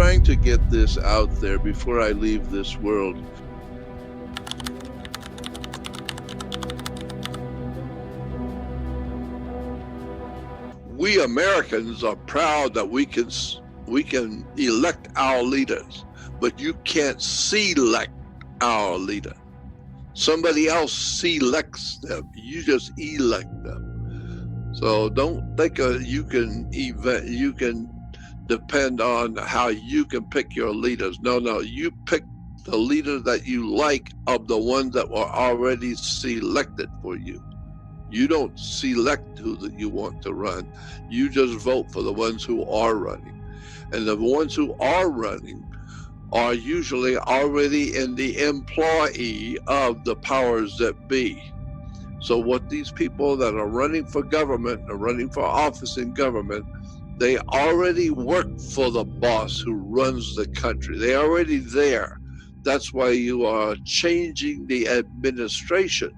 trying to get this out there before I leave this world. We Americans are proud that we can elect our leaders, but you can't select our leader. Somebody else selects them. You just elect them. So don't think you can depend on how you can pick your leaders. No, you pick the leaders that you like of the ones that were already selected for you. You don't select who that you want to run. You just vote for the ones who are running. And the ones who are running are usually already in the employ of the powers that be. So what these people that are running for government or running for office in government, they already work for the boss who runs the country. They're already there. That's why you are changing the administration.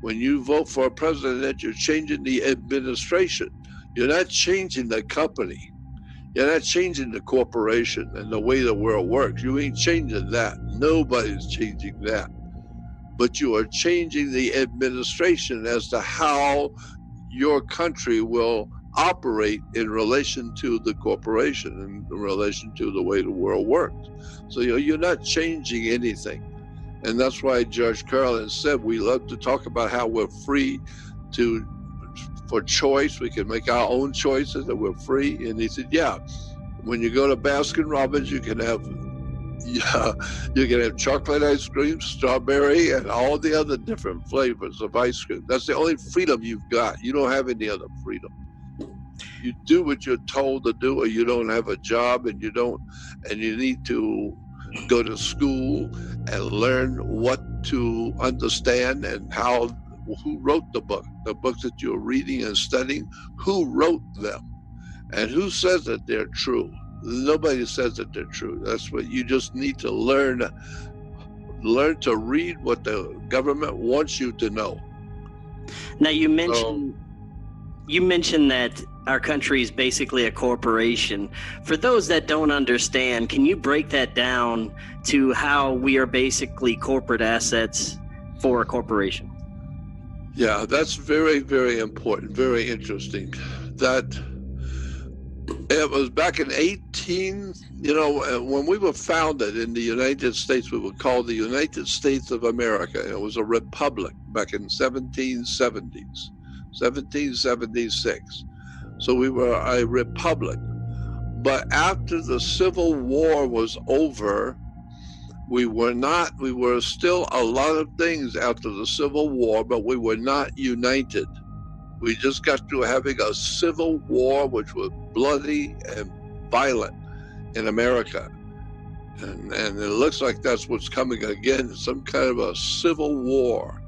When you vote for a president, you're changing the administration. You're not changing the company. You're not changing the corporation and the way the world works. You ain't changing that. Nobody's changing that. But you are changing the administration as to how your country will operate in relation to the corporation and in relation to the way the world works. So you're not changing anything. And that's why George Carlin said we love to talk about how we're free for choice. We can make our own choices and we're free. And he said, yeah, when you go to Baskin Robbins, you can have chocolate ice cream, strawberry, and all the other different flavors of ice cream. That's the only freedom you've got. You don't have any other freedom. You do what you're told to do, or you don't have a job, and you need to go to school and learn what to understand and who wrote the books that you're reading and studying, who wrote them, and who says that they're true. Nobody says that they're true. That's what you just need to learn to read what the government wants you to know. Now you mentioned that our country is basically a corporation. For those that don't understand, can you break that down to how we are basically corporate assets for a corporation? Yeah, that's very, very important, very interesting. That it was back in when we were founded in the United States, we were called the United States of America. It was a republic back in 1776. So we were a republic. But after the Civil War was over, we were still a lot of things after the Civil War, but we were not united. We just got through having a civil war, which was bloody and violent in America. And it looks like that's what's coming again, some kind of a civil war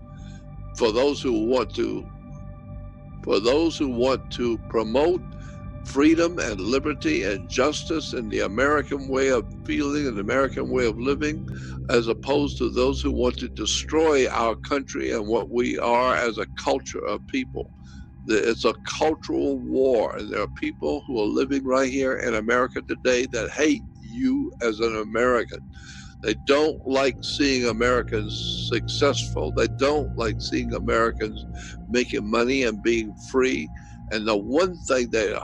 for those who want to promote freedom and liberty and justice and the American way of feeling and the American way of living, as opposed to those who want to destroy our country and what we are as a culture of people. It's a cultural war, and there are people who are living right here in America today that hate you as an American. They don't like seeing Americans successful. They don't like seeing Americans making money and being free. And the one thing that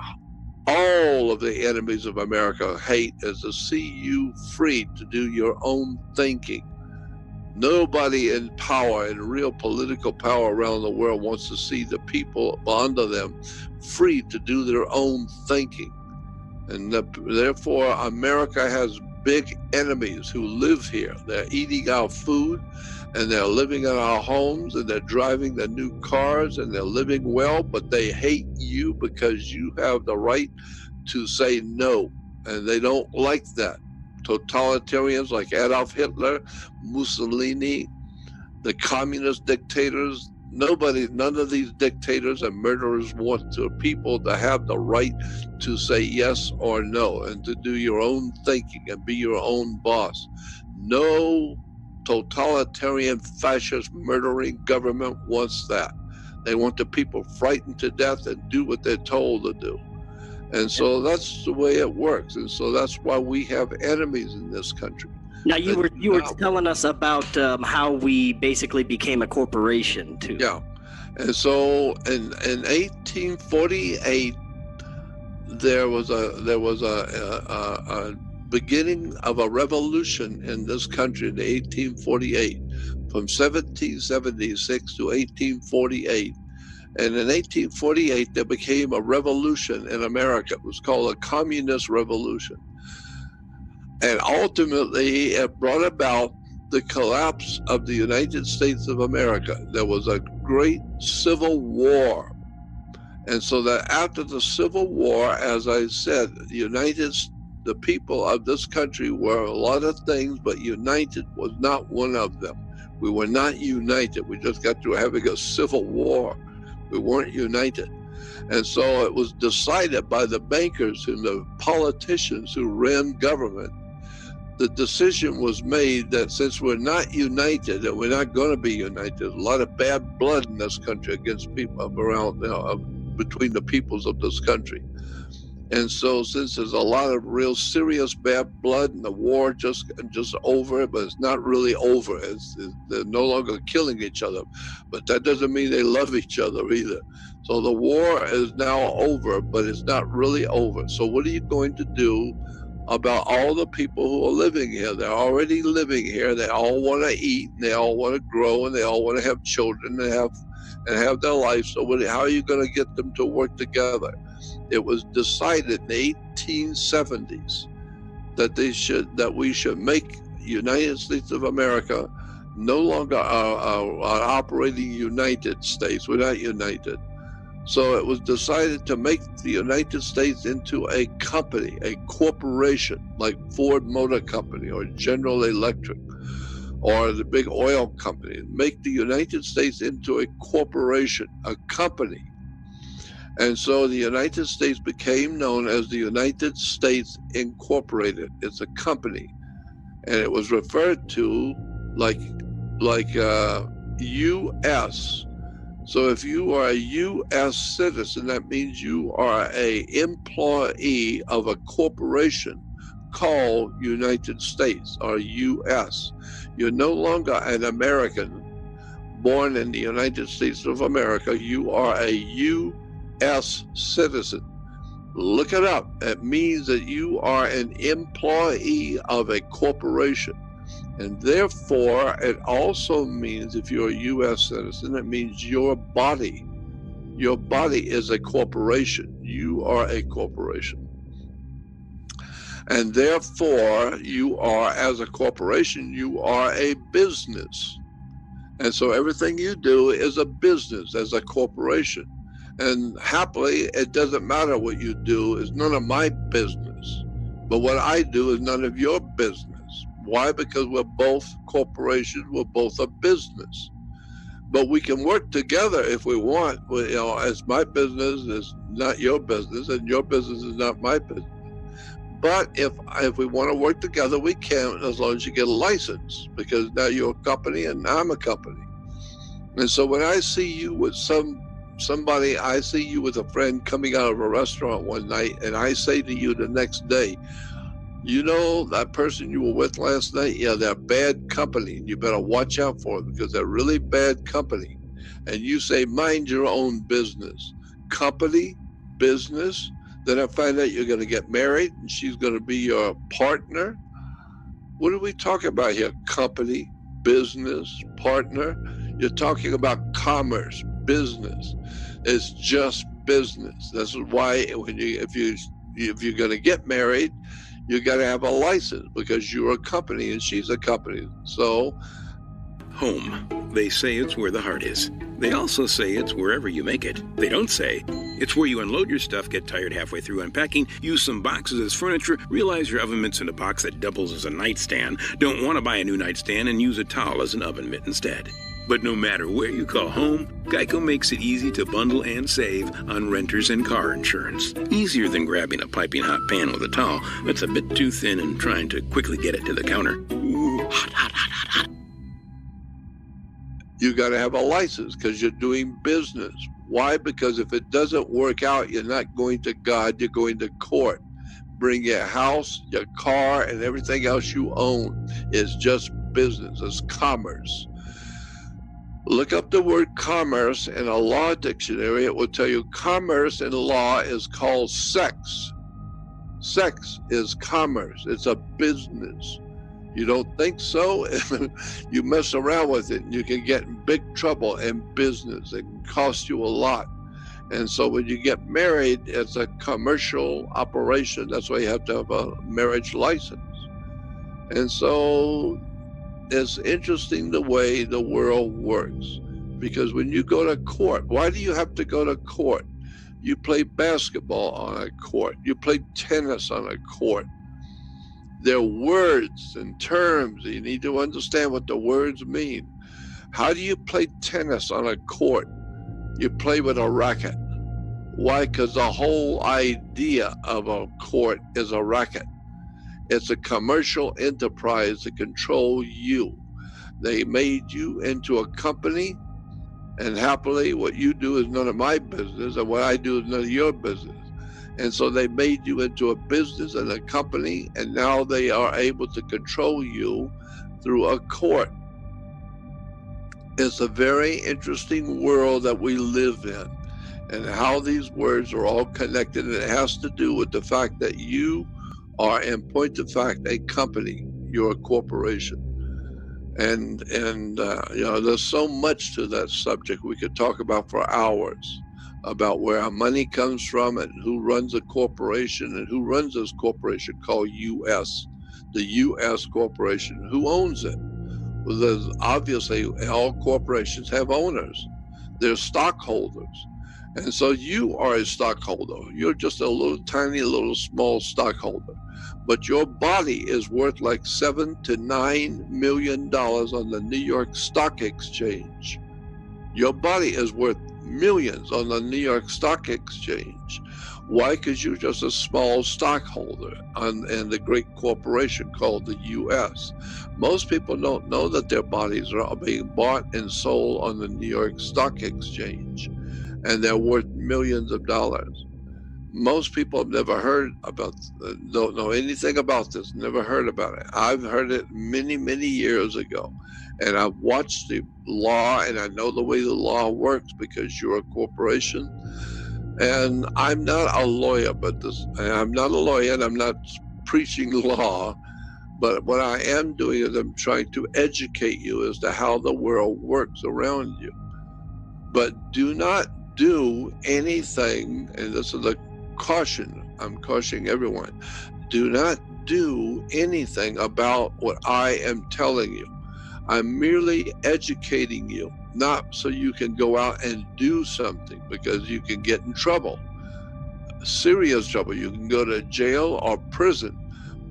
all of the enemies of America hate is to see you free to do your own thinking. Nobody in power, in real political power around the world, wants to see the people under them free to do their own thinking. And therefore, America has big enemies who live here. They're eating our food, and they're living in our homes, and they're driving the new cars, and they're living well, but they hate you because you have the right to say no, and they don't like that. Totalitarians like Adolf Hitler, Mussolini, the communist dictators, none of these dictators and murderers want people to have the right to say yes or no and to do your own thinking and be your own boss. No totalitarian, fascist, murdering government wants that. They want the people frightened to death and do what they're told to do. And so that's the way it works. And so that's why we have enemies in this country. Now you were telling us about how we basically became a corporation too. Yeah. And so in 1848, there was a beginning of a revolution in this country in 1848, from 1776 to 1848. And in 1848, there became a revolution in America. It was called a communist revolution. And ultimately, it brought about the collapse of the United States of America. There was a great civil war. And so that after the Civil War, as I said, the people of this country were a lot of things, but united was not one of them. We were not united. We just got through having a civil war. We weren't united. And so it was decided by the bankers and the politicians who ran government. The decision was made that since we're not united, and we're not going to be united, a lot of bad blood in this country against people around, between the peoples of this country. And so since there's a lot of real serious bad blood and the war just over, but it's not really over. They're no longer killing each other, but that doesn't mean they love each other either. So the war is now over, but it's not really over. So what are you going to do about all the people who are living here? They're already living here. They all want to eat, and they all want to grow, and they all want to have children and have their life. So how are you going to get them to work together? It was decided in the 1870s that we should make United States of America no longer operating United States. We're not united. So it was decided to make the United States into a company, a corporation, like Ford Motor Company or General Electric or the big oil company. Make the United States into a corporation, a company. And so the United States became known as the United States Incorporated. It's a company. And it was referred to like U.S. So if you are a U.S. citizen, that means you are an employee of a corporation called United States or U.S. You're no longer an American born in the United States of America. You are a U.S. citizen. Look it up. It means that you are an employee of a corporation. And therefore, it also means if you're a U.S. citizen, it means your body is a corporation. You are a corporation. And therefore, you are, as a corporation, you are a business. And so everything you do is a business as a corporation. And happily, it doesn't matter what you do. It's none of my business. But what I do is none of your business. Why? Because we're both corporations. We're both a business. But we can work together if we want. It's my business. It's not your business. And your business is not my business. But if we want to work together, we can, as long as you get a license. Because now you're a company and I'm a company. And so when I see you with somebody, I see you with a friend coming out of a restaurant one night, and I say to you the next day, you know that person you were with last night? Yeah, they're bad company, and you better watch out for them because they're really bad company. And you say, mind your own business. Company, business. Then I find out you're going to get married, and she's going to be your partner. What are we talking about here? Company, business, partner. You're talking about commerce, business. It's just business. This is why if you're going to get married, you got to have a license because you're a company and she's a company. So, home. They say it's where the heart is. They also say it's wherever you make it. They don't say it's where you unload your stuff, get tired halfway through unpacking, use some boxes as furniture, realize your oven mitt's in a box that doubles as a nightstand, don't want to buy a new nightstand, and use a towel as an oven mitt instead. But no matter where you call home, Geico makes it easy to bundle and save on renters and car insurance. Easier than grabbing a piping hot pan with a towel that's a bit too thin and trying to quickly get it to the counter. Ooh, hot, hot, hot, hot, hot. You got to have a license because you're doing business. Why? Because if it doesn't work out, you're not going to God, you're going to court. Bring your house, your car, and everything else you own. It's just business, it's commerce. Look up the word commerce in a law dictionary. It will tell you commerce in law is called sex. Sex is commerce. It's a business. You don't think so? You mess around with it, and you can get in big trouble in business. It can cost you a lot. And so when you get married, it's a commercial operation. That's why you have to have a marriage license. And so it's interesting the way the world works. Because when you go to court, why do you have to go to court? You play basketball on a court. You play tennis on a court. There are words and terms. You need to understand what the words mean. How do you play tennis on a court? You play with a racket. Why? Because the whole idea of a court is a racket. It's a commercial enterprise to control you. They made you into a company, and happily what you do is none of my business, and what I do is none of your business. And so they made you into a business and a company, and now they are able to control you through a court. It's a very interesting world that we live in, and how these words are all connected. And it has to do with the fact that you are, in point of fact, a company. You're a corporation. And there's so much to that subject we could talk about for hours, about where our money comes from and who runs a corporation and who runs this corporation called U.S., the U.S. corporation. Who owns it? Well, there's obviously all corporations have owners. They're stockholders. And so you are a stockholder. You're just a little tiny, little small stockholder. But your body is worth like $7 to $9 million on the New York Stock Exchange. Your body is worth millions on the New York Stock Exchange. Why? Because you're just a small stockholder in the great corporation called the U.S. Most people don't know that their bodies are being bought and sold on the New York Stock Exchange, and they're worth millions of dollars. Most people have never heard about, don't know anything about this, never heard about it. I've heard it many, many years ago. And I've watched the law, and I know the way the law works because you're a corporation. And I'm not a lawyer, I'm not a lawyer, and I'm not preaching law. But what I am doing is I'm trying to educate you as to how the world works around you. But do not do anything, and this is a caution, I'm cautioning everyone, do not do anything about what I am telling you. I'm merely educating you, not so you can go out and do something, because you can get in trouble, serious trouble. You can go to jail or prison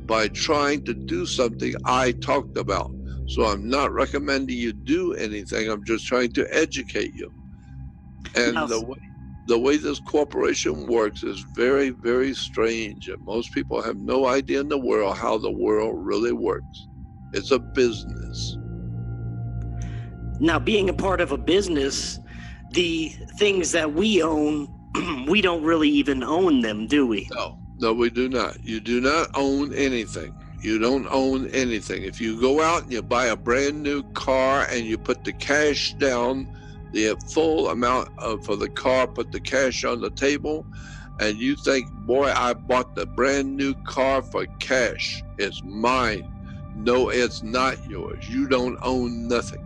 by trying to do something I talked about. So I'm not recommending you do anything. I'm just trying to educate you. And the way this corporation works is very, very strange. And most people have no idea in the world how the world really works. It's a business. Now, being a part of a business, the things that we own, we don't really even own them, do we? No, we do not. You do not own anything. You don't own anything. If you go out and you buy a brand new car and you put the cash down, the full amount for the car, put the cash on the table, and you think, boy, I bought the brand new car for cash. It's mine. No, it's not yours. You don't own nothing.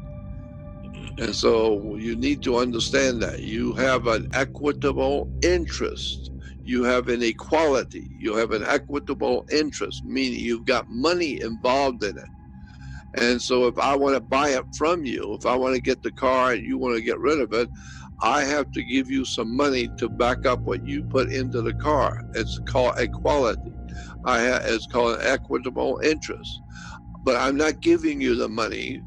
And so you need to understand that you have an equitable interest. You have an equality. You have an equitable interest, meaning you've got money involved in it. And so if I want to buy it from you, if I want to get the car and you want to get rid of it, I have to give you some money to back up what you put into the car. It's called equality. It's called an equitable interest. But I'm not giving you the money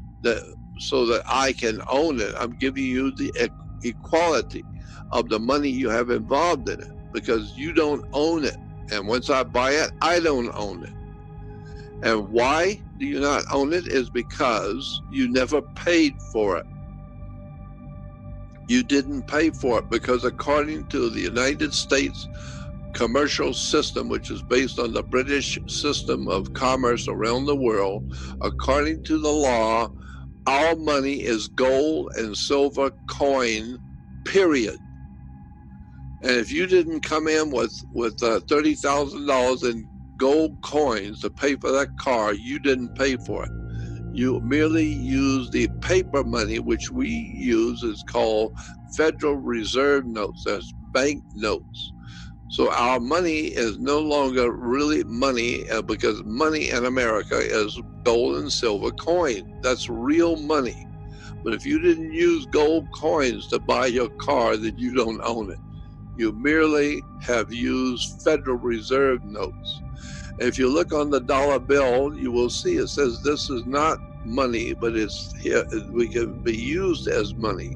so that I can own it. I'm giving you the equality of the money you have involved in it, because you don't own it. And once I buy it, I don't own it. And why do you not own it is because you never paid for it. You didn't pay for it because according to the United States commercial system, which is based on the British system of commerce around the world, according to the law, our money is gold and silver coin, period. And if you didn't come in with $30,000 in gold coins to pay for that car, you didn't pay for it. You merely use the paper money, which we use is called Federal Reserve notes. That's bank notes. So our money is no longer really money because money in America is gold and silver coin. That's real money. But if you didn't use gold coins to buy your car, then you don't own it. You merely have used Federal Reserve notes. If you look on the dollar bill, you will see it says this is not money, but we can be used as money.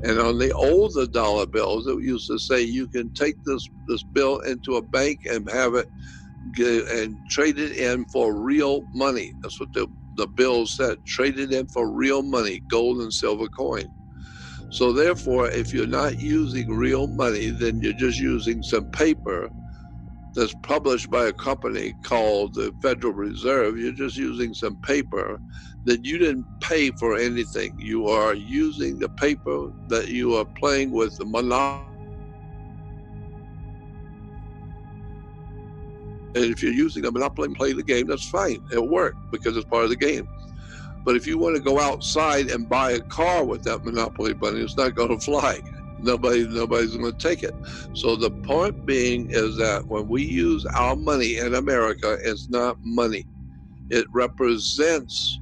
And on the older dollar bills, it used to say you can take this bill into a bank and have it and trade it in for real money. That's what the bill said, trade it in for real money, gold and silver coin. So therefore, if you're not using real money, then you're just using some paper that's published by a company called the Federal Reserve. You're just using some paper that you didn't pay for anything. You are using the paper that you are playing with the monopoly. And if you're using a monopoly and play the game, that's fine. It'll work because it's part of the game. But if you want to go outside and buy a car with that monopoly money, it's not going to fly. Nobody's going to take it. So the point being is that when we use our money in America, it's not money. It represents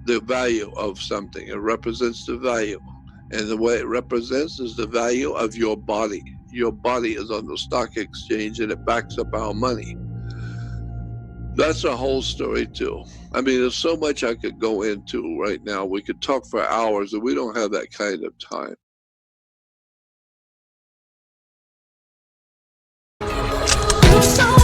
the value of something. It represents the value. And the way it represents is the value of your body. Your body is on the stock exchange and it backs up our money. That's a whole story too. I mean, there's so much I could go into right now. We could talk for hours and we don't have that kind of time. So